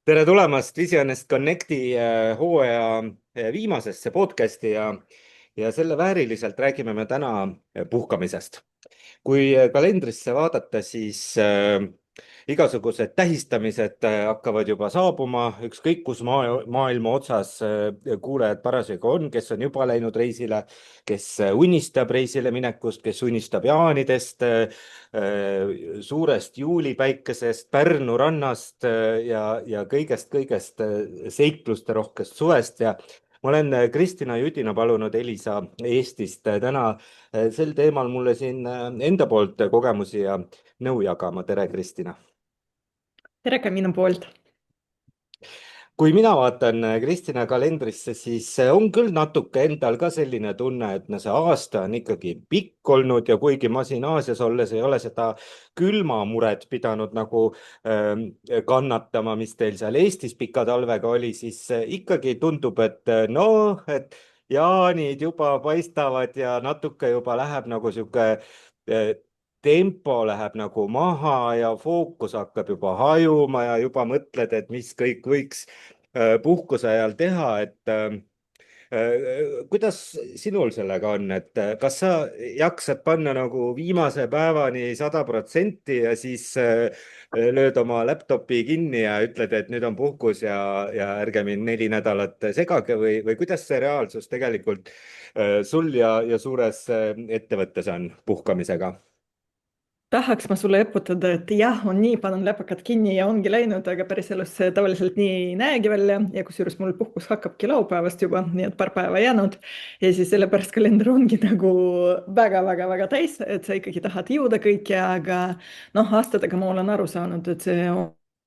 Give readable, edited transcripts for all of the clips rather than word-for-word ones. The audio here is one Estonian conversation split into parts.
tere tulemast Visionist Connecti hooaja viimasesse podcasti ja selle vääriliselt räägime me täna puhkamisest. Kui kalendrisse vaadata, siis igasugused tähistamised hakkavad juba saabuma, ükskõik kus maailma otsas kuulajad parasjagu on, kes on juba läinud reisile, kes unistab reisile minekust, kes unistab jaanidest, suurest juulipäikesest, Pärnu rannast ja kõigest seikluste rohkest suvest ja ma olen Kristina Judina palunud Elisa Eestist täna sel teemal mulle siin enda poolt kogemusi ja nõu jagama. tere, Kristina! tere ka minu poolt. Kui mina vaatan Kristina kalendrisse, siis on küll natuke endal ka selline tunne, et no see aasta on ikkagi pikk olnud ja kuigi ma siin Aasias olles ei ole seda külmamuret pidanud nagu kannatama, mis teil seal Eestis pika talvega oli, siis ikkagi tundub, et noh, et jaanid juba paistavad ja natuke juba läheb nagu sihuke tempo läheb nagu maha ja fookus hakkab juba hajuma ja juba mõtled, et mis kõik võiks puhkuse ajal teha, et kuidas sinul sellega on, et kas sa jaksad panna nagu viimase päevani 100% ja siis lööd oma laptopi kinni ja ütled, et nüüd on puhkus ja ärge mind 4 nädalat segage või kuidas see reaalsus tegelikult sul ja suures ettevõttes on puhkamisega? Tahaks ma sulle eputada, et jah, on nii, panen läpakad kinni ja ongi läinud, aga päriselus see tavaliselt nii ei näegi välja ja kusjuures mul puhkus hakkabki laupäevast juba, nii et paar päeva jäänud. Ja siis sellepärast kalender ongi nagu väga-väga-väga täis, et sa ikkagi tahad jõuda kõike, aga noh, aastatega ma olen aru saanud, et see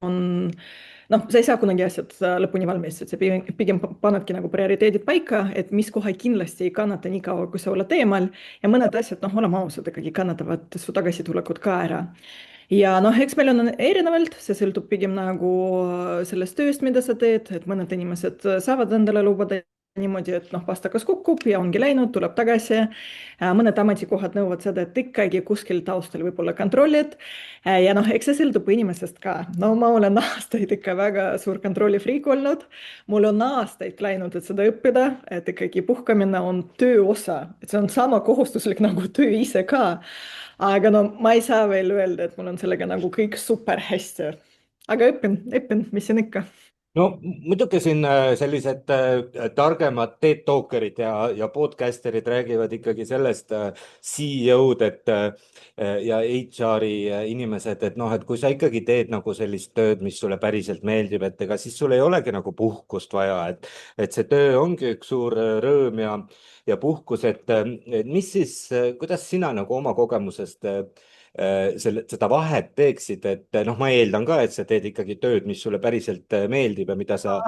on noh, sa ei saa kunagi asjad lõpuni valmis, et sa pigem panedki nagu prioriteedid paika, et mis kohe kindlasti ei kannata nii kaua, kui sa oled eemal ja mõned asjad, noh, oleme ausad, ikkagi kannatavad su tagasitulekut ka ära. Ja noh, eks meil on erinevalt, see sõltub pigem nagu sellest tööst, mida sa teed, et mõned inimesed saavad endale lubada niimoodi, et noh, pastakas kukub ja ongi läinud, tuleb tagasi. mõned ametikohad nõuavad seda, et ikkagi kuskil taustal võib-olla kontrollid. ja noh, eks see sõltub inimesest ka. no ma olen aastaid ikka väga suur kontrollifriik olnud. mul on aastaid läinud, et seda õppida, et ikkagi puhkamine on töö osa, et see on sama kohustuslik nagu töö ise ka. aga no ma ei saa veel öelda, et mul on sellega nagu kõik super hästi. aga õpin, mis siin ikka. No muidugi siin sellised targemad TED Talkerid ja podcasterid räägivad ikkagi sellest, CEO-d, ja HR-i inimesed, et noh, et kui sa ikkagi teed nagu sellist tööd, mis sulle päriselt meeldib, et ega siis sul ei olegi nagu puhkust vaja, et see töö ongi üks suur rõõm ja puhkus, et mis siis, kuidas sina nagu oma kogemusest seda vahet teeksid, et noh, ma eeldan ka, et sa teed ikkagi tööd, mis sulle päriselt meeldib ja mida sa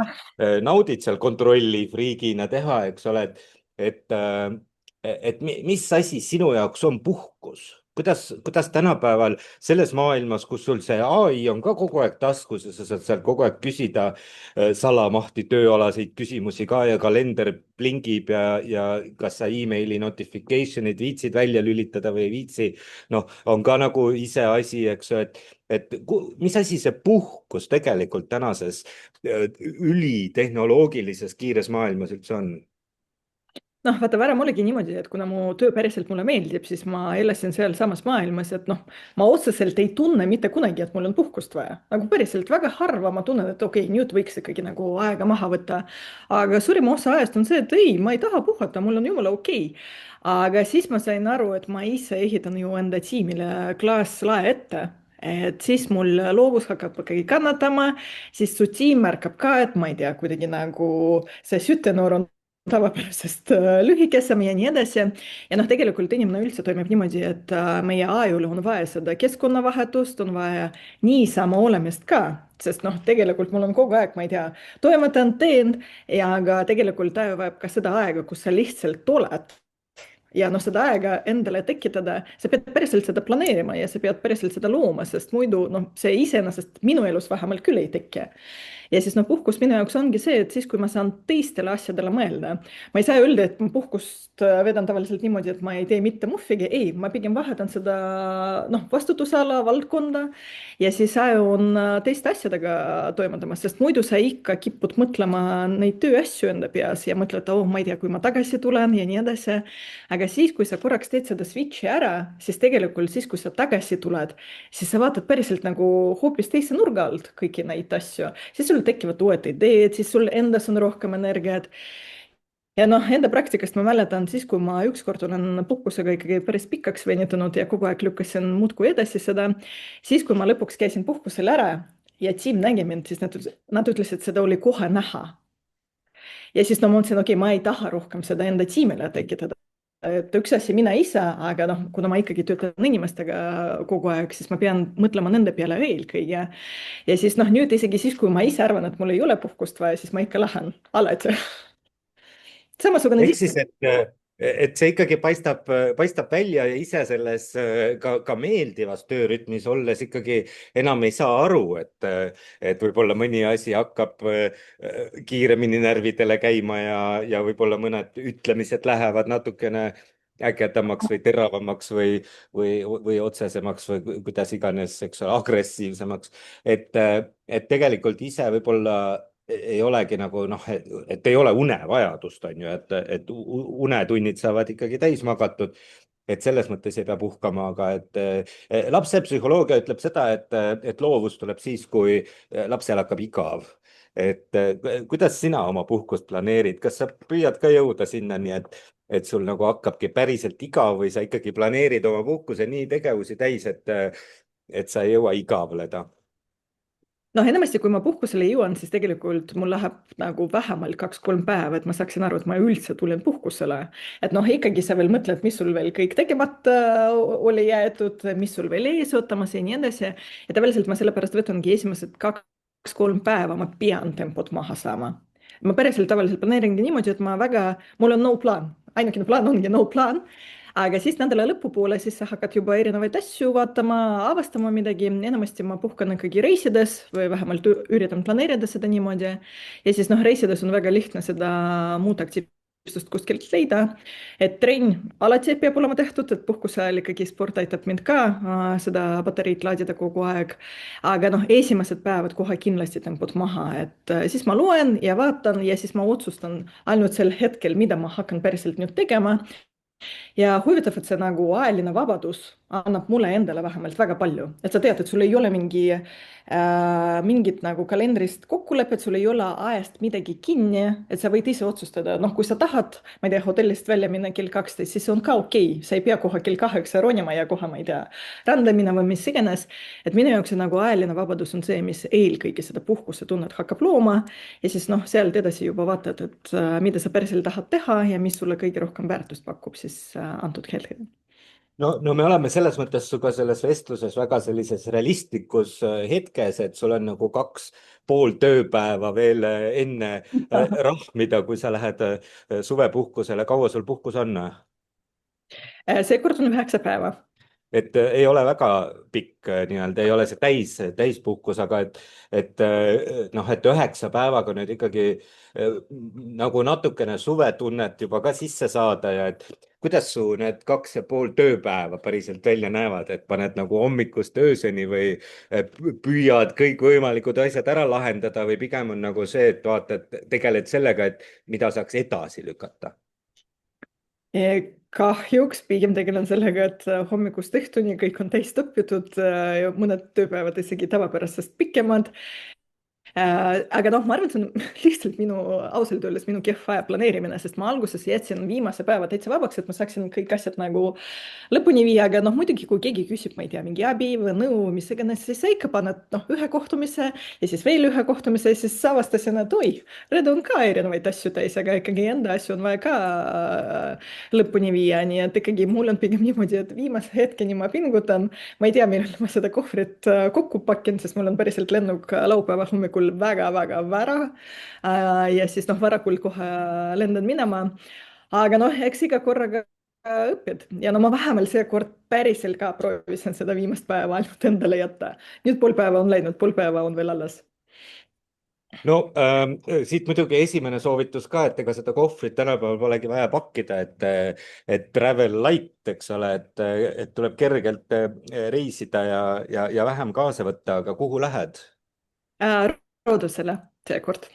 naudid seal kontrolli friigina teha, eks ole, mis asi sinu jaoks on puhkus? kuidas tänapäeval selles maailmas, kus sul see ai on ka kogu aeg taskus ja sa saad seal kogu aeg küsida salamahti tööalaseid küsimusi ka ja kalender plingib ja kas sa emaili notification'id viitsid välja lülitada või ei viitsi, noh, on ka nagu iseasi, eks ju, mis asi see puhkus tegelikult tänases ülitehnoloogilises kiires maailmas üldse on? noh, vaata, varem oligi niimoodi, et kuna mu töö päriselt mulle meeldib, siis ma elasin sealsamas maailmas, et noh, ma otseselt ei tunne mitte kunagi, et mul on puhkust vaja. nagu päriselt väga harva ma tunnen, et okei, nüüd võiks ikkagi nagu aega maha võtta. aga suurim osa ajast on see, et ei, ma ei taha puhata, mul on jumala okei. aga siis ma sain aru, et ma ise ehitan ju enda tiimile klaaslae ette. et siis mul loovus hakkab ikkagi kannatama, siis su tiim märkab ka, et ma ei tea, kuidagi nagu see sütenoor on tavapärasest lühikesem ja nii edasi. ja noh, tegelikult inimene üldse toimib niimoodi, et meie ajul on vaja seda keskkonnavahetust, on vaja niisama olemist ka, sest noh, tegelikult mul on kogu aeg, ma ei tea, toimetan, teen ja aga tegelikult aju vajab ka seda aega, kus sa lihtsalt oled. ja noh, seda aega endale tekitada, sa pead päriselt seda planeerima ja sa pead päriselt seda looma, sest muidu noh, see iseenesest minu elus vähemalt küll ei teki. Ja siis noh, puhkus minu jaoks ongi see, et siis, kui ma saan teistele asjadele mõelda, ma ei saa öelda, et ma puhkust vedan tavaliselt niimoodi, et ma ei tee mitte muhvigi, ei, ma pigem vahetan seda noh, vastutusala, valdkonda ja siis ajun teiste asjadega toimetamas, sest muidu sa ikka kipud mõtlema neid tööasju enda peas ja mõtled, oh, ma ei tea, kui ma tagasi tulen ja nii edasi. aga siis, kui sa korraks teed seda switch'i ära, siis tegelikult siis, kui sa tagasi tuled, siis sa vaatad päriselt nagu hoopis teise nurga alt kõiki neid asju, siis sul tekivad uued ideed, siis sul endas on rohkem energiat. ja noh, enda praktikast ma mäletan siis, kui ma ükskord olen puhkusega ikkagi päris pikaks venitanud ja kogu aeg lükkasin muudkui edasi seda, siis kui ma lõpuks käisin puhkusel ära ja tiim nägi mind, siis nad ütlesid, seda oli kohe näha. ja siis no ma mõtlesin, okei, ma ei taha rohkem seda enda tiimile tekitada. et üks asi mina ise, aga noh, kuna ma ikkagi töötan inimestega kogu aeg, siis ma pean mõtlema nende peale eelkõige. ja siis noh, nüüd isegi siis, kui ma ise arvan, et mul ei ole puhkust vaja, siis ma ikka lähen alati. samasugune ehk tiim. siis, et see ikkagi paistab välja ja ise selles ka meeldivas töörütmis olles ikkagi enam ei saa aru, et võib-olla mõni asi hakkab kiiremini närvidele käima ja võib-olla mõned ütlemised lähevad natukene ägedamaks või teravamaks või otsesemaks või kuidas iganes, eks ole, agressiivsemaks. et tegelikult ise võib-olla ei olegi nagu noh, et ei ole unevajadust, on ju, et unetunnid saavad ikkagi täis magatud. et selles mõttes ei pea puhkama, aga lapsepsühholoogia ütleb seda, et loovus tuleb siis, kui lapsel hakkab igav. Kuidas sina oma puhkust planeerid, kas sa püüad ka jõuda sinnani, et sul nagu hakkabki päriselt igav või sa ikkagi planeerid oma puhkuse nii tegevusi täis, et sa ei jõua igavleda? noh, enamasti, kui ma puhkusele jõuan, siis tegelikult mul läheb nagu vähemalt 2-3 päeva, et ma saaksin aru, et ma üldse tulen puhkusele. et noh, ikkagi sa veel mõtled, mis sul veel kõik tegemata oli jäetud, mis sul veel ees ootamas ja nii edasi. ja tavaliselt ma sellepärast võtangi esimesed 2-3 päeva, ma pean tempot maha saama. ma päriselt tavaliselt planeeringi niimoodi, et mul on no plaan, ainukene plaan ongi no plaan. aga siis nädala lõpupoole, siis sa hakkad juba erinevaid asju vaatama, avastama midagi. enamasti ma puhkan ikkagi reisides või vähemalt üritan planeerida seda niimoodi. ja siis noh, reisides on väga lihtne seda muud aktiivsust kuskilt leida. et trenn alati peab olema tehtud, et puhkuse ajal ikkagi sport aitab mind ka seda patareid laadida kogu aeg. aga noh, esimesed päevad kohe kindlasti tempot maha, et siis ma loen ja vaatan ja siis ma otsustan ainult sel hetkel, mida ma hakkan päriselt nüüd tegema. ja huvitav, et see nagu ajaline vabadus annab mulle endale vähemalt väga palju, et sa tead, et sul ei ole mingit nagu kalendrist kokkulepet, sul ei ole ajast midagi kinni, et sa võid ise otsustada, noh, kui sa tahad, ma ei tea, hotellist välja minna kell 12, siis see on ka okei, sa ei pea kohe kell 8 ronima ja kohe, ma ei tea, randa minema või mis iganes. et minu jaoks see nagu ajaline vabadus on see, mis eelkõige seda puhkusetunnet hakkab looma ja siis noh, sealt edasi juba vaatad, et mida sa päriselt tahad teha ja mis sulle kõige rohkem väärtust pakub siis antud hetkel. No me oleme selles mõttes sinuga selles vestluses väga sellises realistlikus hetkes, et sul on nagu 2,5 tööpäeva veel enne rahmida, kui sa lähed suvepuhkusele. Kaua sul puhkus on? seekord on 9 päeva. Ei ole väga pikk nii-öelda, ei ole see täispuhkus, aga noh, et 9 päevaga nüüd ikkagi nagu natukene suvetunnet juba ka sisse saada ja et kuidas su need 2,5 tööpäeva päriselt välja näevad, et paned nagu hommikust ööseni või püüad kõikvõimalikud asjad ära lahendada või pigem on nagu see, et vaatad, tegeled sellega, et mida saaks edasi lükata? kahjuks pigem tegelen sellega, et hommikust õhtuni kõik on täis õpitud ja mõned tööpäevad isegi tavapärasest pikemad. aga noh, ma arvan, et see on lihtsalt ausalt öeldes minu kehv aja planeerimine, sest ma alguses jätsin viimase päeva täitsa vabaks, et ma saaksin kõik asjad nagu lõpuni viia, aga noh, muidugi kui keegi küsib, ma ei tea, mingi abi või nõu, mis iganes, siis sa ikka paned noh, ühe kohtumise ja siis veel ühe kohtumise ja siis avastasin, et oi, Redu on ka erinevaid asju täis, aga ikkagi enda asju on vaja ka lõpuni viia, nii et ikkagi mul on pigem niimoodi, et viimase hetkeni ma pingutan. ma ei tea, millal ma seda kohvrit kokku pakin, sest mul on päriselt lennuk laupäeva hommikul väga-väga vara. ja siis noh, varakult kohe lendan minema. aga noh, eks iga korraga õpid ja no ma vähemalt seekord päriselt ka proovisin seda viimast päeva ainult endale jätta. nüüd pool päeva on läinud, pool päeva on veel alles. no siit muidugi esimene soovitus ka, et ega seda kohvrit tänapäeval polegi vaja pakkida, et travel light, eks ole, et tuleb kergelt reisida ja vähem kaasa võtta, aga kuhu lähed? Roodusele seekord.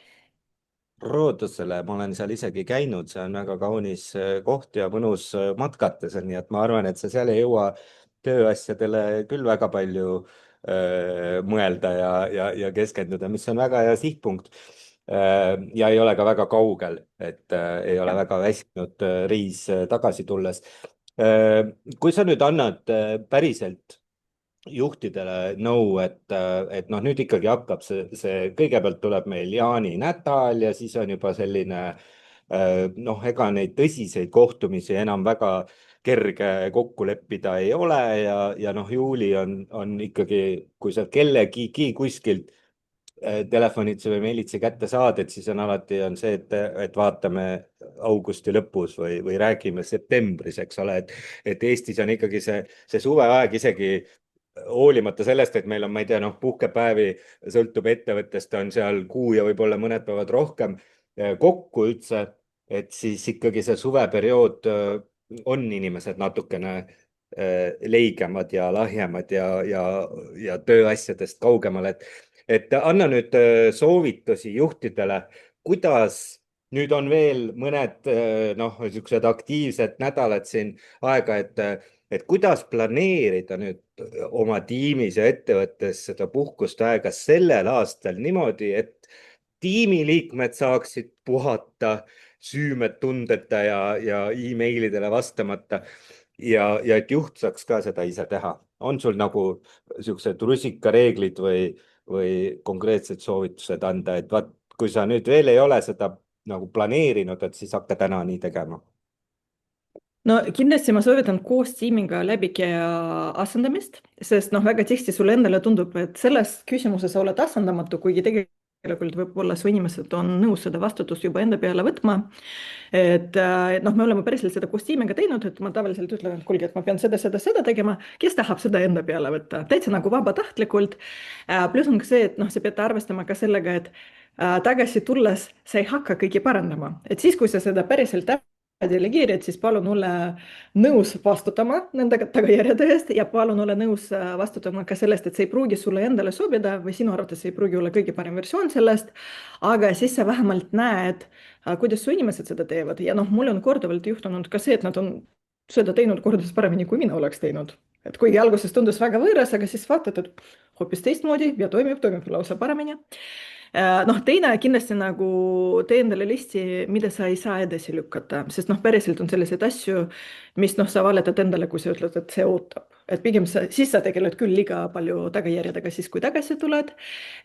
Roodusele, ma olen seal isegi käinud, see on väga kaunis koht ja mõnus matkata seal, nii et ma arvan, et sa seal ei jõua tööasjadele küll väga palju mõelda ja keskenduda, mis on väga hea sihtpunkt. Ja ei ole ka väga kaugel, et ei ole väga väsinud reis tagasi tulles. Kui sa nüüd annad päriselt juhtidele nõu, et noh, nüüd ikkagi hakkab kõigepealt tuleb meil jaaninädal ja siis on juba selline noh, ega neid tõsiseid kohtumisi enam väga kerge kokku leppida ei ole ja noh, juuli on ikkagi, kui sa kellegigi kuskilt telefonitsi või meilitsi kätte saad, et siis on alati on see, et vaatame augusti lõpus või räägime septembris, eks ole, et Eestis on ikkagi see suveaeg isegi hoolimata sellest, et meil on, ma ei tea, noh, puhkepäevi sõltub ettevõttest, on seal kuu ja võib-olla mõned päevad rohkem kokku üldse, et siis ikkagi see suveperiood on inimesed natukene leigemad ja lahjemad ja tööasjadest kaugemal, et anna nüüd soovitusi juhtidele, kuidas nüüd on veel mõned noh, niisugused aktiivsed nädalad siin aega, et kuidas planeerida nüüd oma tiimis ja ettevõttes seda puhkust aega sellel aastal niimoodi, et tiimiliikmed saaksid puhata süümed tundeta ja emailidele vastamata ja et juht saaks ka seda ise teha. On sul nagu niisugused rusikareeglid või konkreetsed soovitused anda, et vaat, kui sa nüüd veel ei ole seda nagu planeerinud, et siis hakka täna nii tegema. no kindlasti ma soovitan koos tiimiga läbi käia asendamist, sest noh, väga tihti sulle endale tundub, et selles küsimuses sa oled asendamatu, kuigi tegelikult võib-olla su inimesed on nõus seda vastutust juba enda peale võtma. et noh, me oleme päriselt seda koos tiimiga teinud, et ma tavaliselt ütlen, et kuulge, et ma pean seda tegema, kes tahab seda enda peale võtta, täitsa nagu vabatahtlikult. pluss on ka see, et noh, sa pead arvestama ka sellega, et tagasi tulles sa ei hakka kõike parandama, et siis, kui sa seda päriselt delegeerid, siis palun ole nõus vastutama nende tagajärjede eest ja palun ole nõus vastutama ka sellest, et see ei pruugi sulle endale sobida või sinu arvates ei pruugi olla kõige parem versioon sellest, aga siis sa vähemalt näed, kuidas su inimesed seda teevad ja noh, mul on korduvalt juhtunud ka see, et nad on seda teinud kordades paremini, kui mina oleks teinud. et kuigi alguses tundus väga võõras, aga siis vaatad, et hoopis teistmoodi ja toimib lausa paremini. noh, teine kindlasti nagu tee endale listi, mida sa ei saa edasi lükata, sest noh, päriselt on selliseid asju, mis noh, sa valetad endale, kui sa ütled, et see ootab. et pigem siis sa tegeled küll liiga palju tagajärjedega siis, kui tagasi tuled.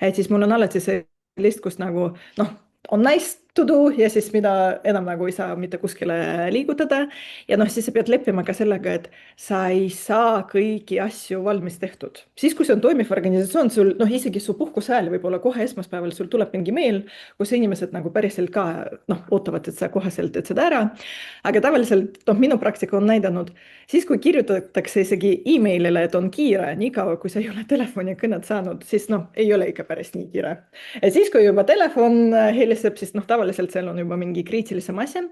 et siis mul on alati see list, kus nagu noh, on nice to do ja siis mida enam nagu ei saa mitte kuskile liigutada. ja noh, siis sa pead leppima ka sellega, et sa ei saa kõiki asju valmis tehtud. siis, kui see on toimiv organisatsioon, sul noh, isegi su puhkuse ajal võib-olla kohe esmaspäeval sul tuleb mingi meil, kus inimesed nagu päriselt ka noh, ootavad, et sa koheselt teed seda ära. aga tavaliselt noh, minu praktika on näidanud, siis kui kirjutatakse isegi emailile, et on kiire, niikaua kui sa ei ole telefonikõnet saanud, siis noh, ei ole ikka päris nii kiire. ja siis, kui juba telefon heliseb, siis noh, tavaliselt seal on juba mingi kriitilisem asi.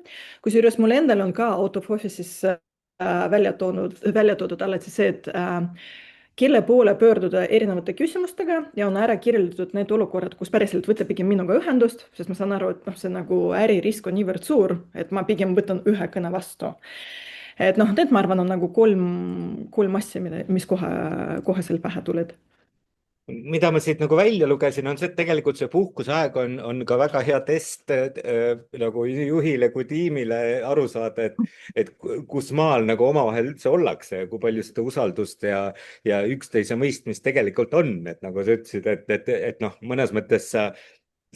kusjuures mul endal on ka out of office'is välja toodud alati see, et kelle poole pöörduda erinevate küsimustega ja on ära kirjeldatud need olukorrad, kus päriselt võtta pigem minuga ühendust, sest ma saan aru, et noh, see nagu äririsk on niivõrd suur, et ma pigem võtan ühe kõne vastu. et noh, need ma arvan, on nagu kolm asja, mis kohe seal pähe tulid. Mida ma siit nagu välja lugesin, on see, et tegelikult see puhkuseaeg on ka väga hea test nagu juhile kui tiimile aru saada, et kus maal nagu omavahel üldse ollakse ja kui palju seda usaldust ja üksteise mõistmist tegelikult on, et nagu sa ütlesid, et noh, mõnes mõttes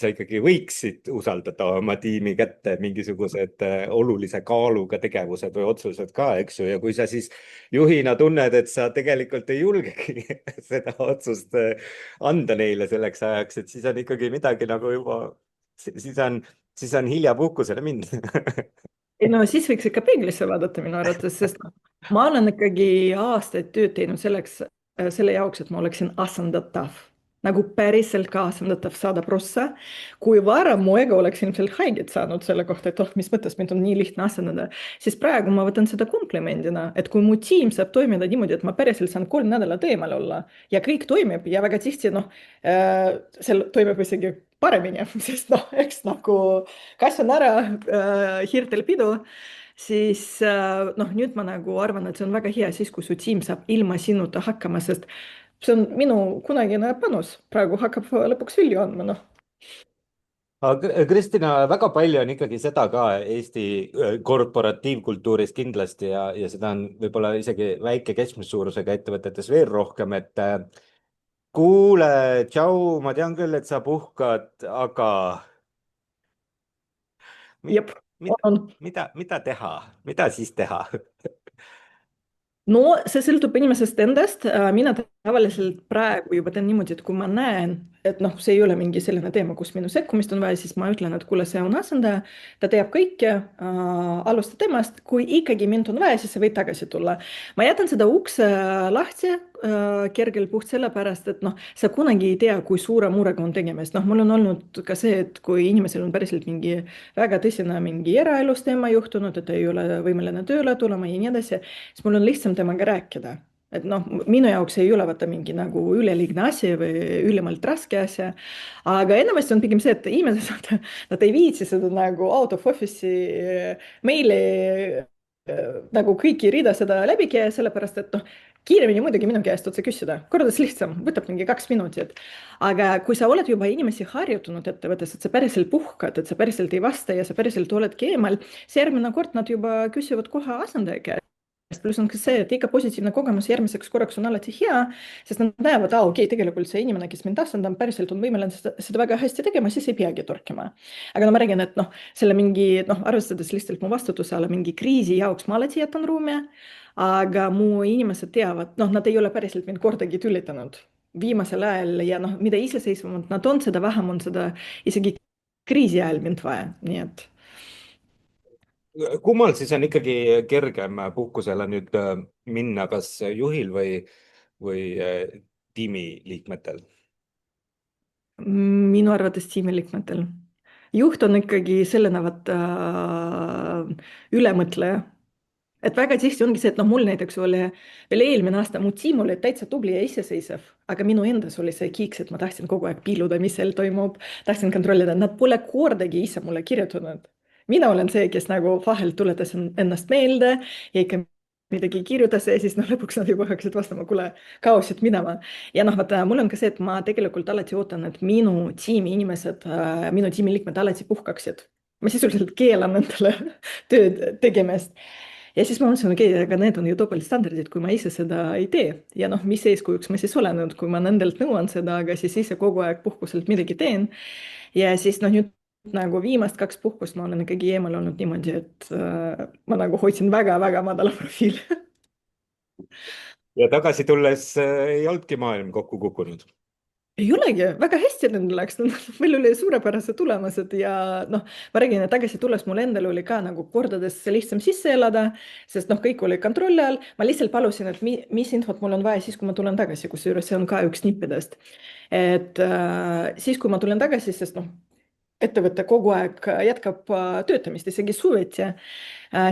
sa ikkagi võiksid usaldada oma tiimi kätte mingisugused olulise kaaluga tegevused või otsused ka, eks ju, ja kui sa siis juhina tunned, et sa tegelikult ei julgegi seda otsust anda neile selleks ajaks, et siis on ikkagi midagi nagu juba, siis on hilja puhkusele minna. ei no siis võiks ikka peeglisse vaadata minu arvates, sest ma olen ikkagi aastaid tööd teinud selleks, selle jaoks, et ma oleksin asendatav. Nagu päriselt ka asendatav 100%. Kui varem mu ego oleks ilmselt haiget saanud selle kohta, et oh, mis mõttes mind on nii lihtne asendada, siis praegu ma võtan seda komplimendina, et kui mu tiim saab toimida niimoodi, et ma päriselt saan 3 nädalat eemal olla ja kõik toimib ja väga tihti noh, seal toimib isegi paremini, sest noh, eks nagu kass on ära hiirtel pidu, siis noh, nüüd ma nagu arvan, et see on väga hea siis, kui su tiim saab ilma sinuta hakkama, sest see on minu kunagine panus, praegu hakkab lõpuks vilju andma, noh. aga Kristina, väga palju on ikkagi seda ka Eesti korporatiivkultuuris kindlasti ja seda on võib-olla isegi väike keskmise suurusega ettevõtetes veel rohkem, et kuule, tšau, ma tean küll, et sa puhkad, aga mi- Jep, mida, on. mida teha, mida siis teha? No see sõltub inimesest endast. Mina tavaliselt praegu juba teen niimoodi, et kui ma näen, et noh, see ei ole mingi selline teema, kus minu sekkumist on vaja, siis ma ütlen, et kuule, see on asendaja, ta teab kõike, alusta temast, kui ikkagi mind on vaja, siis sa võid tagasi tulla. ma jätan seda ukse lahti kergel puht sellepärast, et noh, sa kunagi ei tea, kui suure murega on tegemist. noh, mul on olnud ka see, et kui inimesel on päriselt mingi väga tõsine mingi eraelus teema juhtunud, et ta ei ole võimeline tööle tulema ja nii edasi, siis mul on lihtsam temaga rääkida. Et noh, minu jaoks ei ole vaata mingi nagu üleliigne asi või ülimalt raske asja. aga enamasti on pigem see, et inimesed, nad ei viitsi seda nagu out of office'i meili nagu kõiki rida seda läbi käia, sellepärast et noh, kiiremini muidugi minu käest otse küsida, kordades lihtsam, võtab mingi 2 minutit. aga kui sa oled juba inimesi harjutanud ettevõttes, et sa päriselt puhkad, et sa päriselt ei vasta ja sa päriselt oledki eemal, siis järgmine kord nad juba küsivad kohe asendaja käest. pluss on ka see, et iga positiivne kogemus järgmiseks korraks on alati hea, sest nad näevad, okei, tegelikult see inimene, kes mind asendab, päriselt on võimeline seda väga hästi tegema, siis ei peagi torkima. aga no ma räägin, et noh, selle mingi, noh, arvestades lihtsalt mu vastutuse alla mingi kriisi jaoks ma alati jätan ruumi, aga mu inimesed teavad, noh, nad ei ole päriselt mind kordagi tülitanud viimasel ajal ja noh, mida iseseisvamad nad on, seda vähem on seda isegi kriisi ajal mind vaja, nii et. kummal siis on ikkagi kergem puhkusele nüüd minna, kas juhil või tiimiliikmetel? Minu arvates tiimiliikmetel. juht on ikkagi selline vaata ülemõtleja. et väga tihti ongi see, et noh, mul näiteks oli veel eelmine aasta, mu tiim oli täitsa tubli ja iseseisev, aga minu endas oli see kiiks, et ma tahtsin kogu aeg piiluda, mis seal toimub, tahtsin kontrollida, nad pole kordagi ise mulle kirjutanud. mina olen see, kes nagu vahel tuletas ennast meelde ja ikka midagi kirjutas ja siis noh, lõpuks nad juba hakkasid vastama, kuule, kaosid minema. ja noh, vaata, mul on ka see, et ma tegelikult alati ootan, et minu tiimi inimesed, minu tiimi liikmed alati puhkaksid. ma sisuliselt keelan endale tööd tegemist ja siis ma mõtlesin, okei, aga need on ju topeltstandardid, kui ma ise seda ei tee. ja noh, mis eeskujuks ma siis olen, et kui ma nendelt nõuan seda, aga siis ise kogu aeg puhkuselt midagi teen. ja siis noh, nüüd nagu viimast 2 puhkust ma olen ikkagi eemal olnud niimoodi, et ma nagu hoidsin väga-väga madala profiili. ja tagasi tulles ei olnudki maailm kokku kukkunud. ei olegi, väga hästi nendel läks, meil oli suurepärased tulemused ja noh, ma räägin, et tagasi tulles mul endal oli ka nagu kordades lihtsam sisse elada, sest noh, kõik oli kontrolli all, ma lihtsalt palusin, et mis infot mul on vaja siis, kui ma tulen tagasi, kusjuures see on ka üks nippidest. et siis, kui ma tulen tagasi, sest noh, ettevõte kogu aeg jätkab töötamist, isegi suveti,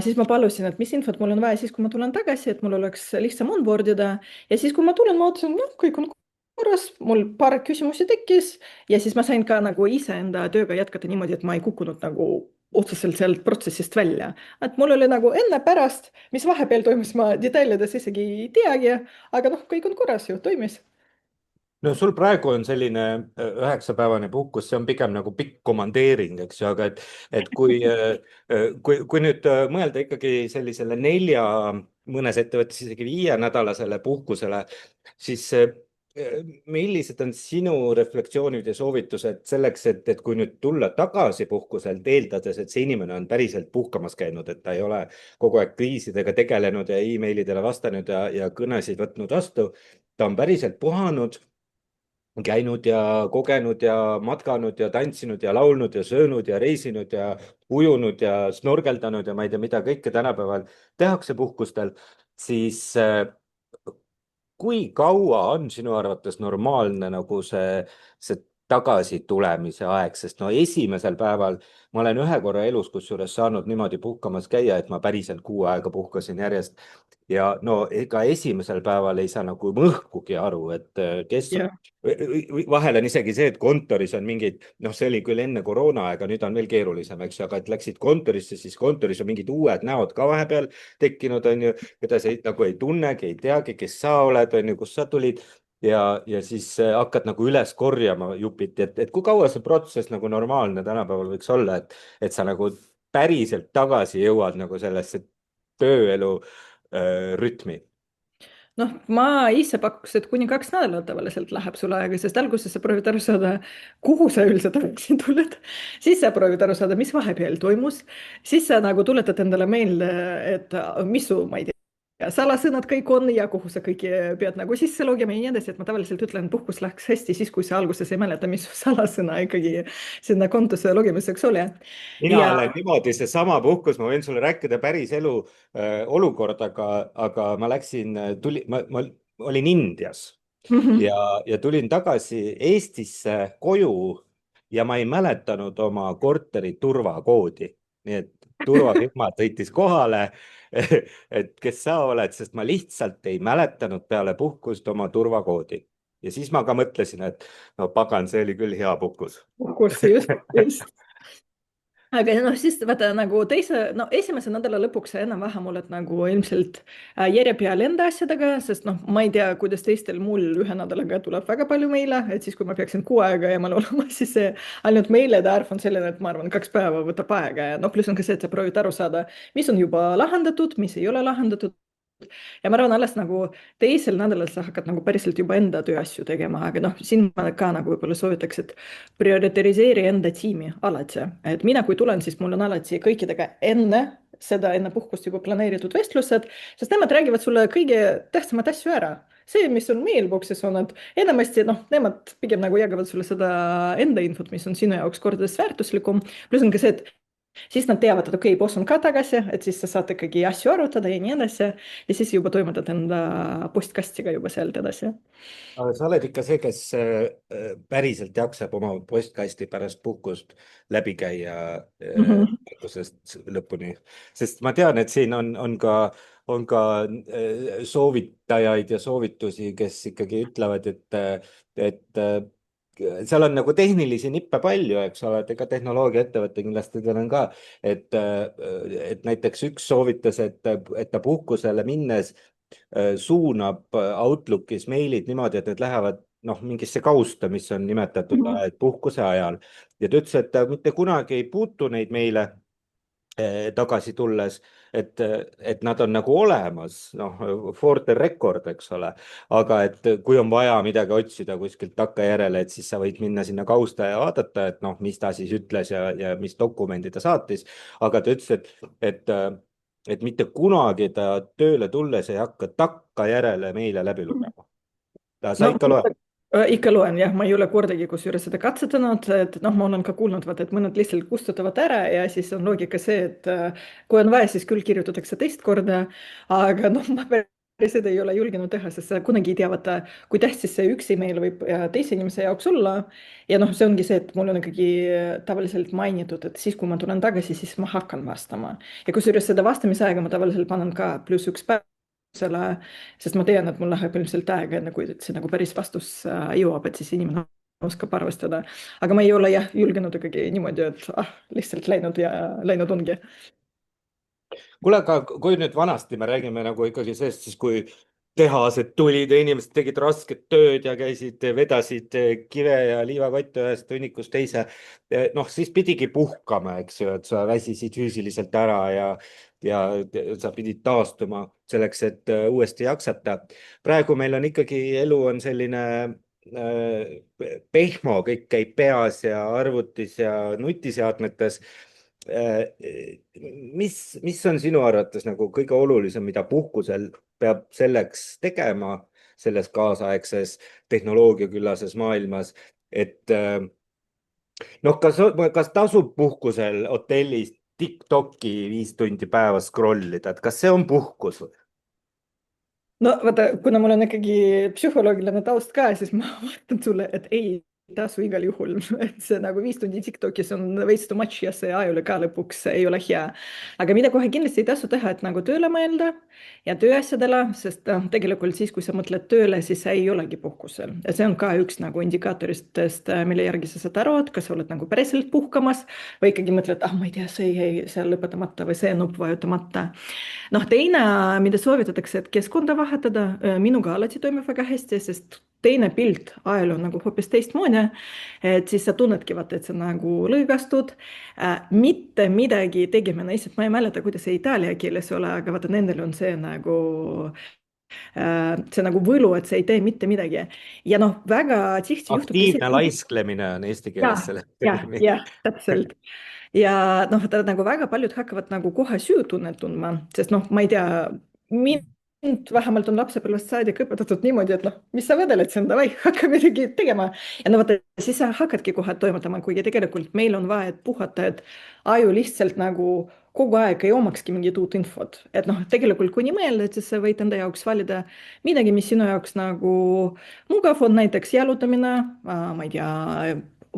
siis ma palusin, et mis infot mul on vaja siis, kui ma tulen tagasi, et mul oleks lihtsam onboard ida ja siis, kui ma tulen, ma ootasin, noh, kõik on korras, mul paar küsimusi tekkis ja siis ma sain ka nagu iseenda tööga jätkata niimoodi, et ma ei kukkunud nagu otseselt sealt protsessist välja. et mul oli nagu enne-pärast, mis vahepeal toimus, ma detailides isegi ei teagi, aga noh, kõik on korras ju, toimis. no sul praegu on selline 9-päevane puhkus, see on pigem nagu pikk komandeering, eks ju, aga et kui nüüd mõelda ikkagi sellisele 4, mõnes ettevõttes isegi 5-nädalasele puhkusele, siis millised on sinu reflektsioonid ja soovitused selleks, et kui nüüd tulla tagasi puhkuselt, eeldades, et see inimene on päriselt puhkamas käinud, et ta ei ole kogu aeg kriisidega tegelenud ja emailidele vastanud ja kõnesid võtnud vastu, ta on päriselt puhanud. käinud ja kogenud ja matkanud ja tantsinud ja laulnud ja söönud ja reisinud ja ujunud ja snorgeldanud ja ma ei tea, mida kõike tänapäeval tehakse puhkustel, siis kui kaua on sinu arvates normaalne nagu see tagasitulemise aeg, sest no esimesel päeval ma olen ühe korra elus kusjuures saanud niimoodi puhkamas käia, et ma päriselt 2 aega puhkasin järjest. ja no ega esimesel päeval ei saa nagu õhkugi aru, et kes, jah. vahel on isegi see, et kontoris on mingid, noh, see oli küll enne koroonaaega, nüüd on veel keerulisem, eks ju, aga et läksid kontorisse, siis kontoris on mingid uued näod ka vahepeal tekkinud, on ju, keda sa nagu ei tunnegi, ei teagi, kes sa oled, on ju, kust sa tulid. ja siis hakkad nagu üles korjama jupiti, et kui kaua see protsess nagu normaalne tänapäeval võiks olla, et sa nagu päriselt tagasi jõuad nagu sellesse tööelu rütmi. Noh, ma ise pakuks, et kuni 2 nädalat tavaliselt läheb sul aega, sest alguses sa proovid aru saada, kuhu sa üldse tagasi tuled. Siis sa proovid aru saada, mis vahepeal toimus. Siis sa nagu tuletad endale meelde, et mis su, ma ei tea, salasõnad kõik on ja kuhu sa kõiki pead nagu sisse logima ja nii edasi, et ma tavaliselt ütlen, puhkus läks hästi siis, kui sa alguses ei mäleta, mis su salasõna ikkagi sinna kontosse logimiseks oli. mina ja olen niimoodi, seesama puhkus, ma võin sulle rääkida päris elu olukorda, aga ma läksin, ma olin Indias mhm. ja tulin tagasi Eestisse koju ja ma ei mäletanud oma korteri turvakoodi. nii et turvafirma sõitis kohale, et kes sa oled, sest ma lihtsalt ei mäletanud peale puhkust oma turvakoodi. ja siis ma ka mõtlesin, et no pagan, see oli küll hea puhkus. Puhkus just, just. Aga noh, siis vaata nagu no esimese nädala lõpuks sa enam-vähem oled nagu ilmselt järje peal enda asjadega, sest noh, ma ei tea, kuidas teistel, mul 1 nädalaga tuleb väga palju meile, et siis, kui ma peaksin 6 aega eemal olema, siis see ainult meilede arv on selline, et ma arvan, 2 päeva võtab aega ja noh, pluss on ka see, et sa proovid aru saada, mis on juba lahendatud, mis ei ole lahendatud. Ja ma arvan, alles nagu teisel nädalal sa hakkad nagu päriselt juba enda tööasju tegema, aga noh, siin ma ka nagu võib-olla soovitaks, et prioritiseeri enda tiimi alati. Et mina, kui tulen, siis mul on alati kõikidega enne puhkust juba planeeritud vestlused, sest nemad räägivad sulle kõige tähtsamad asju ära. See, mis on mailbox'is on, et enamasti noh, nemad pigem nagu jagavad sulle seda enda infot, mis on sinu jaoks kordades väärtuslikum. pluss on ka see, et siis nad teavad, et okei, boss on ka tagasi, et siis sa saad ikkagi asju arutada ja nii edasi. Ja siis juba toimetad enda postkastiga juba sealt edasi. aga sa oled ikka see, kes päriselt jaksab oma postkasti pärast puhkust läbi käia Mhm. algusest lõpuni, sest ma tean, et siin on ka soovitajaid ja soovitusi, kes ikkagi ütlevad, et seal on nagu tehnilisi nippe palju, eks ole, et ega tehnoloogiaettevõte kindlasti tal on ka, et näiteks üks soovitas, et ta puhkusele minnes suunab Outlookis meilid niimoodi, et need lähevad noh, mingisse kausta, mis on nimetatud Mhm. puhkuse ajal. ja ta ütles, et ta mitte kunagi ei puutu neid meile tagasi tulles, et nad on nagu olemas, noh, for the record, eks ole. aga et kui on vaja midagi otsida kuskilt takkajärele, et siis sa võid minna sinna kausta ja vaadata, et noh, mis ta siis ütles ja mis dokumendi ta saatis. aga ta ütles, et mitte kunagi ta tööle tulles ei hakka takkajärele meile läbi lugema. sa No ikka loed? ikka loen jah, ma ei ole kordagi kusjuures seda katsetanud, et noh, ma olen ka kuulnud, vaata, et mõned lihtsalt kustutavad ära ja siis on loogika see, et kui on vaja, siis küll kirjutatakse teist korda. Aga noh, ma päris seda ei ole julgenud teha, sest sa kunagi ei tea, vaata, kui tähtis see üks email võib teise inimese jaoks olla. Ja noh, see ongi see, et mul on ikkagi tavaliselt mainitud, et siis, kui ma tulen tagasi, siis ma hakkan vastama. Ja kusjuures seda vastamise aega ma tavaliselt panen ka +1 päev selle, sest ma tean, et mul läheb ilmselt aega, enne kui see nagu päris vastus jõuab, et siis inimene oskab arvestada. Aga ma ei ole jah julgenud ikkagi niimoodi, et lihtsalt läinud ja läinud ongi. kuule, aga kui nüüd vanasti me räägime nagu ikkagi sellest, siis kui tehased tulid ja inimesed tegid rasket tööd ja käisid, vedasid kive ja liivakotte ühest hunnikust teise. noh, siis pidigi puhkama, eks ju, et sa väsisid füüsiliselt ära ja sa pidid taastuma selleks, et uuesti jaksata. praegu meil on ikkagi, elu on selline pehmo, kõik käib peas ja arvutis ja nutiseadmetes. mis on sinu arvates nagu kõige olulisem, mida puhkusel peab selleks tegema, selles kaasaegses tehnoloogiaküllases maailmas, et noh, kas tasub puhkusel hotellis TikTok'i 5 tundi päevas scroll ida, et kas see on puhkus või? no vaata, kuna mul on ikkagi psühholoogiline taust ka, siis ma vastan sulle, et ei tasu igal juhul, et see nagu 5 tundi TikTokis on veits too much ja see ajule ka lõpuks ei ole hea. aga mida kohe kindlasti ei tasu teha, et nagu tööle mõelda ja tööasjadele, sest tegelikult siis, kui sa mõtled tööle, siis sa ei olegi puhkusel ja see on ka üks nagu indikaatoritest, mille järgi sa saad aru, et kas sa oled nagu päriselt puhkamas või ikkagi mõtled, ah, ma ei tea, see jäi seal lõpetamata või see nupp vajutamata. noh, teine, mida soovitatakse, et keskkonda vahetada, minuga alati toimib väga hästi, sest teine pilt ajal on nagu hoopis teistmoodi. et siis sa tunnedki, vaata, et sa nagu lõigastud, mitte midagi tegemine, lihtsalt ma ei mäleta, kuidas see itaalia keeles ole, aga vaata, nendel on see nagu võlu, et sa ei tee mitte midagi. ja noh, väga tihti juhtubki see. aktiivne laisklemine on eesti keeles selle termi. jah, täpselt. ja noh, ta nagu väga paljud hakkavad nagu kohe süütunnet tundma, sest noh, ma ei tea, mind vähemalt on lapsepõlvest saadik õpetatud niimoodi, et noh, mis sa vedeled siin, davai, hakka midagi tegema. ja no vaata, siis sa hakkadki kohe toimetama, kuigi tegelikult meil on vaja, et puhata, et aju lihtsalt nagu kogu aeg ei omakski mingit uut infot. et noh, tegelikult kui nii mõelda, et siis sa võid enda jaoks valida midagi, mis sinu jaoks nagu mugav on, näiteks jalutamine, ma ei tea,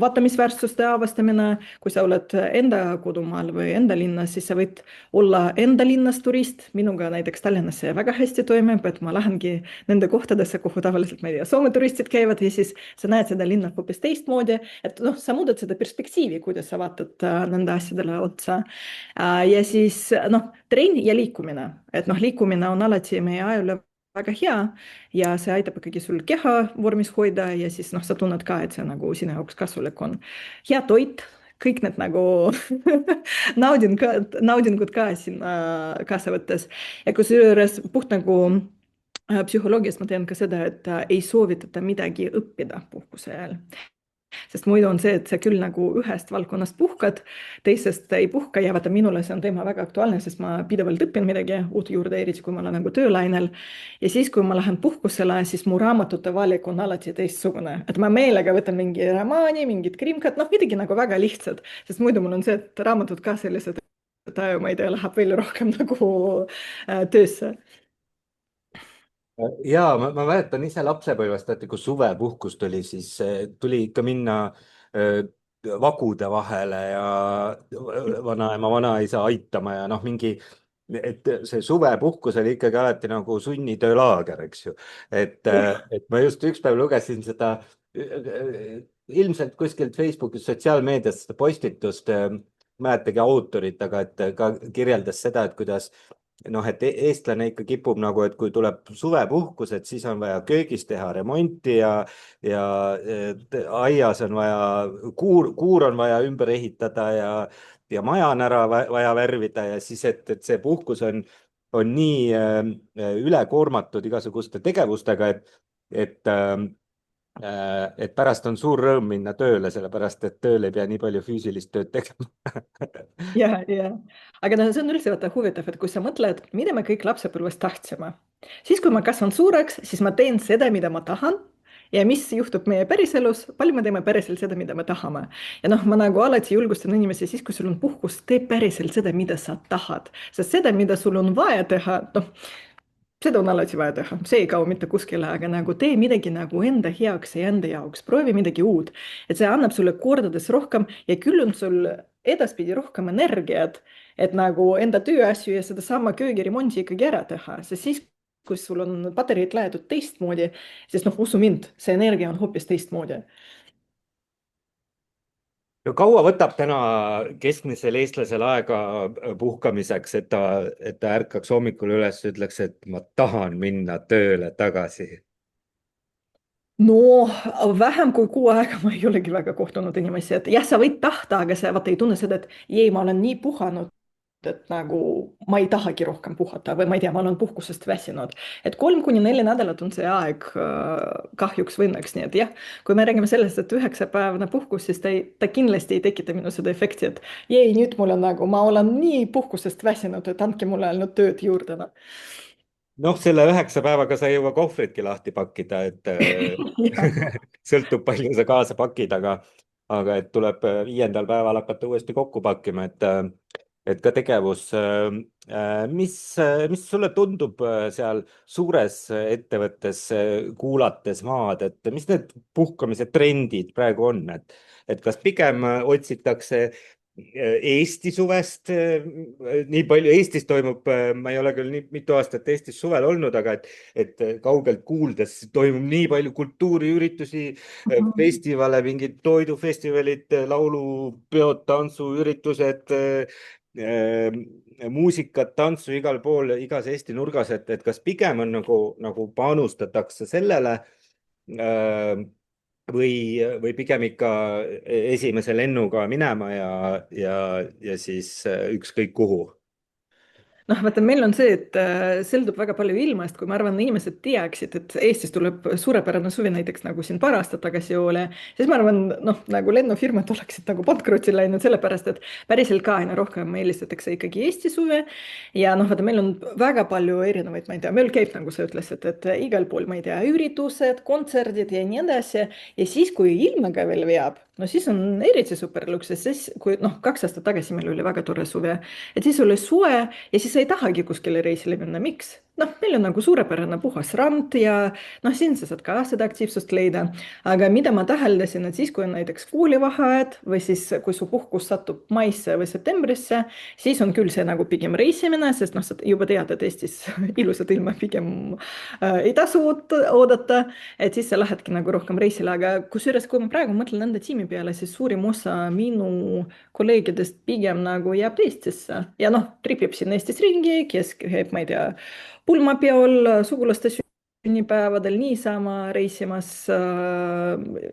vaatamisväärsuste avastamine, kui sa oled enda kodumaal või enda linnas, siis sa võid olla enda linnas turist. minuga näiteks Tallinnas see väga hästi toimib, et ma lähengi nende kohtadesse, kuhu tavaliselt, ma ei tea, Soome turistid käivad ja siis sa näed seda linna hoopis teistmoodi, et noh, sa muudad seda perspektiivi, kuidas sa vaatad nende asjadele otsa. ja siis noh, trenn ja liikumine, et noh, liikumine on alati meie ajule väga hea ja see aitab ikkagi sul keha vormis hoida ja siis noh, sa tunned ka, et see nagu sinu jaoks kasulik on. hea toit, kõik need nagu naudingud ka sinna kaasa võttes. ja kusjuures puht nagu psühholoogias ma tean ka seda, et ei soovitata midagi õppida puhkuse ajal. sest muidu on see, et sa küll nagu ühest valdkonnast puhkad, teisest ei puhka ja vaata, minule see on teema väga aktuaalne, sest ma pidevalt õpin midagi uut juurde, eriti kui ma olen nagu töölainel. ja siis, kui ma lähen puhkusele, siis mu raamatute valik on alati teistsugune, et ma meelega võtan mingi romaani, mingit krimkat, noh, midagi nagu väga lihtsat, sest muidu mul on see, et raamatud ka sellised, et aju, ma ei tea, läheb veel rohkem nagu töösse. ja ma mäletan ise lapsepõlvest, et kui suvepuhkus tuli, siis tuli ikka minna vagude vahele ja vanaema, vanaisa aitama ja noh, et see suvepuhkus oli ikkagi alati nagu sunnitöölaager, eks ju. et ma just üks päev lugesin seda ilmselt kuskilt Facebookist, sotsiaalmeediast seda postitust, mäletagi autorit, aga et ka kirjeldas seda, et kuidas noh, et eestlane ikka kipub nagu, et kui tuleb suvepuhkus, et siis on vaja köögis teha remonti ja aias on vaja, kuur on vaja ümber ehitada ja maja on ära vaja värvida ja siis, et see puhkus on nii ülekoormatud igasuguste tegevustega, et pärast on suur rõõm minna tööle, sellepärast et tööl ei pea nii palju füüsilist tööd tegema. ja, aga no see on üldse vaata huvitav, et kui sa mõtled, mida me kõik lapsepõlves tahtsime, siis kui ma kasvan suureks, siis ma teen seda, mida ma tahan. ja mis juhtub meie päriselus, palju me teeme päriselt seda, mida me tahame. ja noh, ma nagu alati julgustan inimesi siis, kui sul on puhkus, tee päriselt seda, mida sa tahad, sest seda, mida sul on vaja teha, noh, seda on alati vaja teha, see ei kao mitte kuskile, aga nagu tee midagi nagu enda heaks ja enda jaoks, proovi midagi uut, et see annab sulle kordades rohkem ja küll on sul edaspidi rohkem energiat, et nagu enda tööasju ja sedasama köögiremonti ikkagi ära teha, sest siis, kui sul on patareid laetud teistmoodi, siis noh, usu mind, see energia on hoopis teistmoodi. no kaua võtab täna keskmisel eestlasel aega puhkamiseks, et ta ärkaks hommikul üles ja ütleks, et ma tahan minna tööle tagasi? no vähem kui kuu aega ma ei olegi väga kohtunud inimesi, et jah, sa võid tahta, aga sa vaata ei tunne seda, et jei, ma olen nii puhanud, et nagu ma ei tahagi rohkem puhata või ma ei tea, ma olen puhkusest väsinud. et 3 kuni 4 nädalat on see aeg kahjuks või õnneks, nii et jah, kui me räägime sellest, et 9-päevane puhkus, siis ta kindlasti ei tekita minu seda efekti, et jei, nüüd mul on nagu, ma olen nii puhkusest väsinud, et andke mulle ainult tööd juurde, noh. noh, selle 9 päevaga sa ei jõua kohvritki lahti pakkida, et jah. sõltub, palju sa kaasa pakid, aga et tuleb 5. päeval hakata uuesti kokku pakkima, et ka tegevus, mis sulle tundub seal suures ettevõttes kuulates maad, et mis need puhkamise trendid praegu on, et kas pigem otsitakse Eesti suvest nii palju, Eestis toimub, ma ei ole küll nii mitu aastat Eestis suvel olnud, aga et kaugelt kuuldes toimub nii palju kultuuriüritusi, festivale, mingid toidufestivalid, laulupeod, tantsuüritused, muusikat, tantsu igal pool, igas Eesti nurgas, et kas pigem on nagu panustatakse sellele äh, või, või pigem ikka esimese lennuga minema ja siis ükskõik kuhu. noh, vaata, meil on see, et sõltub väga palju ilmast, kui ma arvan, inimesed teaksid, et Eestis tuleb suurepärane suvi, näiteks nagu siin paar aastat tagasi oli, siis ma arvan, noh, nagu lennufirmad oleksid nagu pankrotti läinud, sellepärast et päriselt ka aina rohkem eelistatakse ikkagi Eesti suve. ja noh, vaata, meil on väga palju erinevaid, ma ei tea, meil käib, nagu sa ütlesid, et igal pool, ma ei tea, üritused, kontserdid ja nii edasi. ja siis, kui ilm ka veel veab, no siis on eriti super luksus, siis kui noh, 2 aastat tagasi meil oli väga tore suvi, et siis oli soe ja siis sa ei tahagi kuskile reisile minna, miks? noh, meil on nagu suurepärane puhas rand ja noh, siin sa saad ka seda aktiivsust leida. aga mida ma täheldasin, et siis, kui on näiteks koolivaheajad või siis, kui su puhkus satub maisse või septembrisse, siis on küll see nagu pigem reisimine, sest noh, sa juba tead, et Eestis ilusat ilma pigem ei tasu oodata, et siis sa lähedki nagu rohkem reisile, aga kusjuures, kui ma praegu mõtlen enda tiimi peale, siis suurim osa minu kolleegidest pigem nagu jääb Eestisse ja noh, tripib siin Eestis ringi, kes käib, ma ei tea, pulmapeol, sugulaste sünnipäevadel niisama reisimas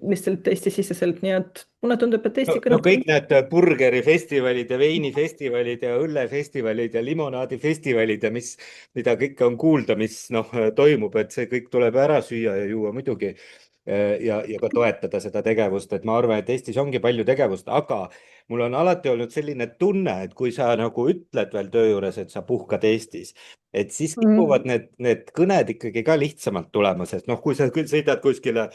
lihtsalt Eesti-siseselt, nii et mulle tundub, et no, Eesti no kõneb. kõik need burgerifestivalid ja veinifestivalid ja õllefestivalid ja limonaadifestivalid ja mida kõike on kuulda, mis noh, toimub, et see kõik tuleb ära süüa ja juua muidugi. ja ka toetada seda tegevust, et ma arvan, et Eestis ongi palju tegevust, aga mul on alati olnud selline tunne, et kui sa nagu ütled veel töö juures, et sa puhkad Eestis, et siis Mm. kipuvad need kõned ikkagi ka lihtsamalt tulema, sest noh, kui sa küll sõidad kuskile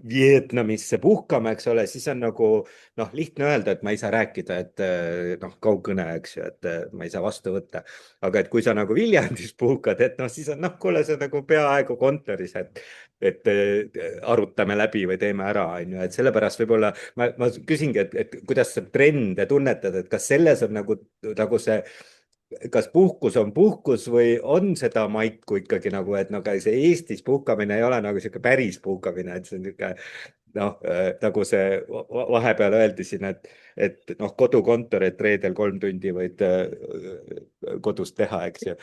Vietnamisse puhkama, eks ole, siis on nagu noh, lihtne öelda, et ma ei saa rääkida, et noh, kaugkõne, eks ju, et ma ei saa vastu võtta. aga et kui sa nagu Viljandis puhkad, et noh, siis on noh, kuule, see on nagu peaaegu kontoris, et arutame läbi või teeme ära, on ju, et sellepärast võib-olla ma küsingi, et kuidas sa trende tunnetad, et kas selles on nagu see, kas puhkus on puhkus või on seda maiku ikkagi nagu, et no ka see Eestis puhkamine ei ole nagu sihuke päris puhkamine, et see on niisugune noh, nagu see vahepeal öeldi siin, et noh, kodukontor, et reedel 3 tundi võid kodus teha, eks ju.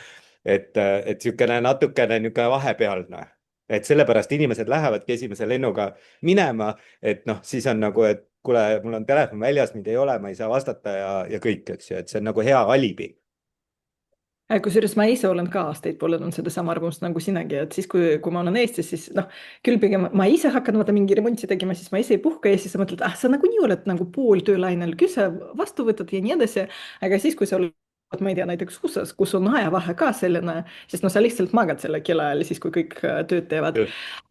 et niisugune natukene niisugune vahepealne, et sellepärast inimesed lähevadki esimese lennuga minema, et noh, siis on nagu, et kuule, mul on telefon väljas, mind ei ole, ma ei saa vastata ja kõik, eks ju, et see on nagu hea alibi. Kusjuures ma ise olen ka aastaid polnud sedasama arvamust nagu sinagi, et siis, kui ma olen Eestis, siis noh, küll pigem ma ise hakkan vaata mingi remonti tegema, siis ma ise ei puhka ja siis sa mõtled, ah, sa nagunii oled nagu pool töölainel, küll sa vastu võtad ja nii edasi. aga siis, kui sa oled, ma ei tea, näiteks USA-s, kus on ajavahe ka selline, siis no sa lihtsalt magad selle kellaajal siis, kui kõik tööd teevad.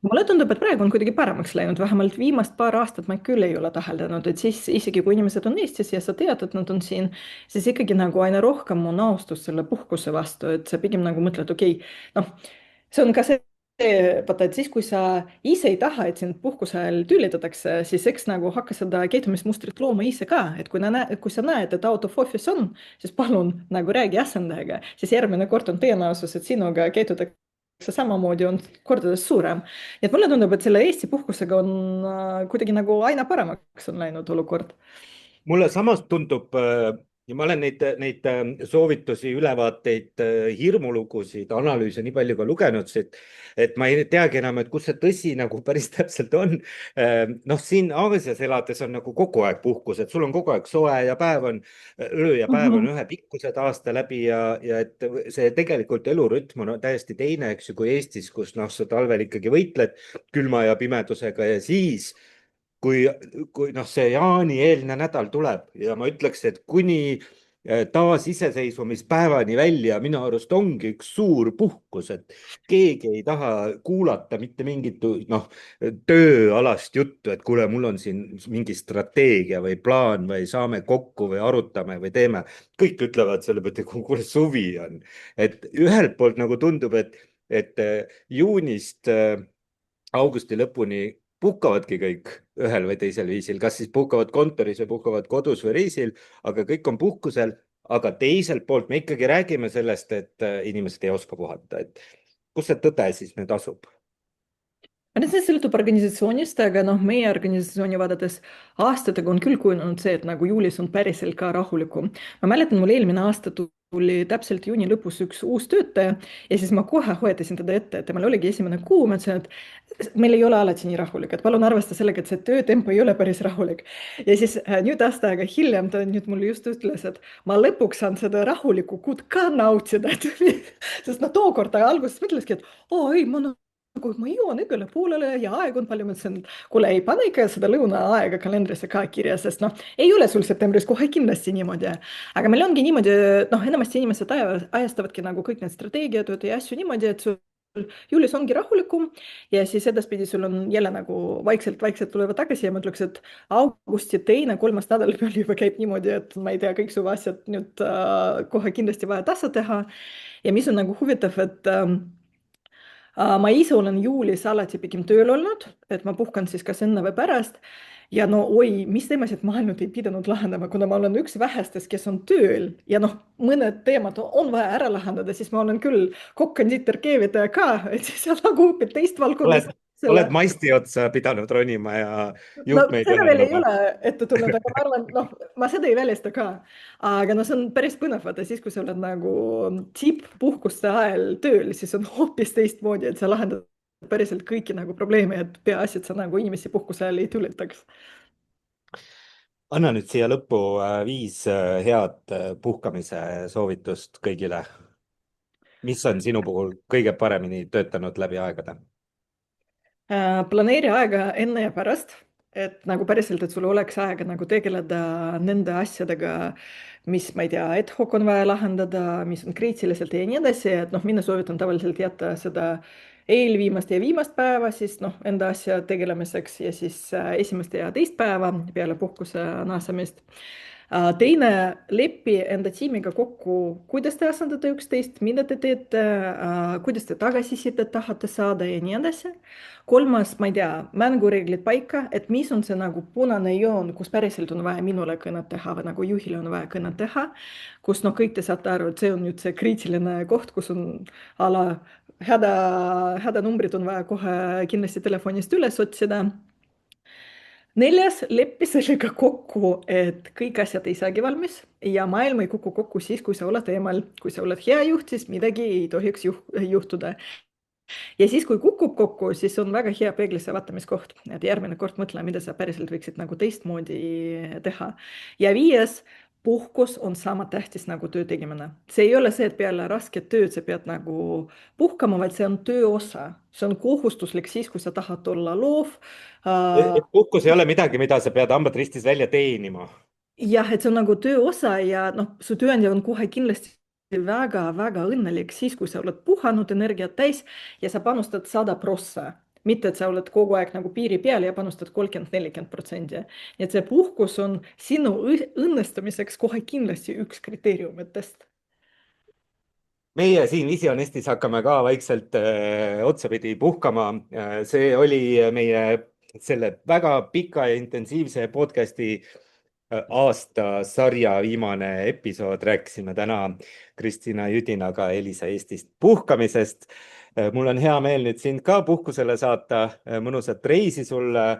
mulle tundub, et praegu on kuidagi paremaks läinud, vähemalt viimast paar aastat ma küll ei ole täheldanud, et siis isegi kui inimesed on Eestis ja sa tead, et nad on siin, siis ikkagi nagu aina rohkem on austust selle puhkuse vastu, et sa pigem nagu mõtled, okei okay,, noh, see on ka see, vaata, et siis, kui sa ise ei taha, et sind puhkuse ajal tülitatakse, siis eks nagu hakka seda käitumismustrit looma ise ka, et kui sa näed, et out of office on, siis palun nagu räägi asendajaga, siis järgmine kord on tõenäosus, et sinuga käitutakse samamoodi, on kordades suurem. nii et mulle tundub, et selle Eesti puhkusega on kuidagi nagu aina paremaks on läinud olukord. mulle samas tundub ja ma olen neid soovitusi, ülevaateid, hirmulugusid, analüüse nii palju ka lugenud, et ma ei teagi enam, et kus see tõsi nagu päris täpselt on. noh, siin Aasias elades on nagu kogu aeg puhkus, et sul on kogu aeg soe ja päev on, öö ja päev on ühepikkused aasta läbi ja et see tegelikult elurütm on täiesti teine, eks ju, kui Eestis, kus noh, sa talvel ikkagi võitled külma ja pimedusega ja siis kui noh, see jaani-eelne nädal tuleb ja ma ütleks, et kuni taasiseseisvumispäevani välja minu arust ongi üks suur puhkus, et keegi ei taha kuulata mitte mingit noh, tööalast juttu, et kuule, mul on siin mingi strateegia või plaan või saame kokku või arutame või teeme. kõik ütlevad selle peale, et kuule, suvi on. et ühelt poolt nagu tundub, et juunist augusti lõpuni puhkavadki kõik ühel või teisel viisil, kas siis puhkavad kontoris või puhkavad kodus või reisil, aga kõik on puhkusel. aga teiselt poolt me ikkagi räägime sellest, et inimesed ei oska puhata, et kus see tõde siis nüüd asub? ma arvan, et see sõltub organisatsioonist, aga noh, meie organisatsiooni vaadates aastatega on küll kujunenud see, et nagu juulis on päriselt ka rahulikum. ma mäletan, mul eelmine aasta tuli täpselt juuni lõpus üks uus töötaja ja siis ma kohe hoiatasin teda ette, et temal oligi esimene kuu, ma ütlesin, et meil ei ole alati nii rahulik, et palun arvesta sellega, et see töötempo ei ole päris rahulik. ja siis nüüd aasta aega hiljem ta nüüd mulle just ütles, et ma lõpuks saan seda rahulikku kuud ka nautida, et sest no tookord ta alguses mõtleski, et oo ei, nagu ma jõuan õigele poolele ja aeg on palju, ma ütlesin, et kuule, ei pane ikka seda lõunaaega kalendrisse ka kirja, sest noh, ei ole sul septembris kohe kindlasti niimoodi. aga meil ongi niimoodi, noh, enamasti inimesed ajastavadki nagu kõik need strateegiad ja asju niimoodi, et sul juulis ongi rahulikum ja siis edaspidi sul on jälle nagu vaikselt-vaikselt tulevad tagasi ja ma ütleks, et augusti teine-kolmas nädal peal juba käib niimoodi, et ma ei tea, kõik su asjad nüüd kohe kindlasti vaja tasa teha. ja mis on nagu huvitav, et ma ise olen juulis alati pigem tööl olnud, et ma puhkan siis kas enne või pärast. ja no oi, mis teemasid ma ainult ei pidanud lahendama, kuna ma olen üks vähestest, kes on tööl ja noh, mõned teemad on vaja ära lahendada, siis ma olen küll kokk-kondiiter, keevitaja ka, et siis sa nagu õpid teist valdkonda. oled maisti otsa pidanud ronima ja no juukmeid seda veel ei ühendama? ole ette tulnud, aga ma arvan, noh, ma seda ei välista ka. aga no see on päris põnev, vaata siis, kui sa oled nagu tipppuhkuste ajal tööl, siis on hoopis teistmoodi, et sa lahendad päriselt kõiki nagu probleeme, et peaasi, et sa nagu inimesi puhkuse ajal ei tülitaks. anna nüüd siia lõppu 5 head puhkamise soovitust kõigile. mis on sinu puhul kõige paremini töötanud läbi aegade? Planeeri aega enne ja pärast, et nagu päriselt, et sul oleks aega nagu tegeleda nende asjadega, mis, ma ei tea, ad hoc on vaja lahendada, mis on kriitiliselt ja nii edasi, et noh, mina soovitan tavaliselt jätta seda eelviimast ja viimast päeva siis noh, enda asja tegelemiseks ja siis esimest ja teist päeva peale puhkuse naasemist. teine, leppi enda tiimiga kokku, kuidas te asendate üksteist, mida te teete, kuidas te tagasisidet tahate saada ja nii edasi. kolmas, ma ei tea, mängureeglid paika, et mis on see nagu punane joon, kus päriselt on vaja minule kõnet teha või nagu juhile on vaja kõnet teha, kus noh, kõik te saate aru, et see on nüüd see kriitiline koht, kus on hädanumbrid on vaja kohe kindlasti telefonist üles otsida. Neljas, leppi sellega kokku, et kõik asjad ei saagi valmis ja maailm ei kuku kokku siis, kui sa oled eemal. kui sa oled hea juht, siis midagi ei tohiks juhtuda. ja siis, kui kukub kokku, siis on väga hea peeglisse vaatamiskoht, et järgmine kord mõtle, mida sa päriselt võiksid nagu teistmoodi teha. ja viies, puhkus on sama tähtis nagu töö tegemine. see ei ole see, et peale rasket tööd sa pead nagu puhkama, vaid see on töö osa. see on kohustuslik siis, kui sa tahad olla loov. puhkus ei ole midagi, mida sa pead hambad ristis välja teenima. jah, et see on nagu töö osa ja noh, su tööandja on kohe kindlasti väga-väga õnnelik siis, kui sa oled puhanud, energiat täis ja sa panustad 100%. mitte, et sa oled kogu aeg nagu piiri peal ja panustad 30-40%. nii et see puhkus on sinu õnnestumiseks kohe kindlasti üks kriteeriumitest. meie siin Visionestis hakkame ka vaikselt otsapidi puhkama. see oli meie selle väga pika ja intensiivse podcasti aastasarja viimane episood. rääkisime täna Kristina Jüdinaga Elisa Eestist puhkamisest. mul on hea meel nüüd sind ka puhkusele saata. mõnusat reisi sulle.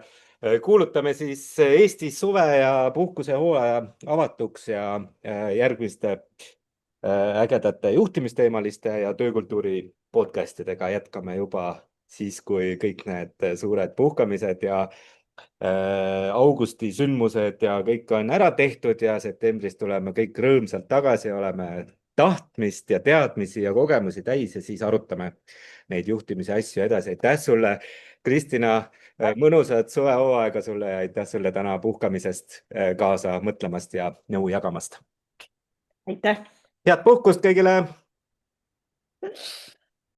kuulutame siis Eesti suve ja puhkusehooaja avatuks ja järgmiste ägedate juhtimisteemaliste ja töökultuuri podcastidega jätkame juba siis, kui kõik need suured puhkamised ja augusti sündmused ja kõik on ära tehtud ja septembris tuleme kõik rõõmsalt tagasi, oleme tahtmist ja teadmisi ja kogemusi täis ja siis arutame neid juhtimise asju edasi. aitäh sulle, Kristina, mõnusat suvehooaega sulle ja aitäh sulle täna puhkamisest kaasa mõtlemast ja nõu jagamast. aitäh! head puhkust kõigile!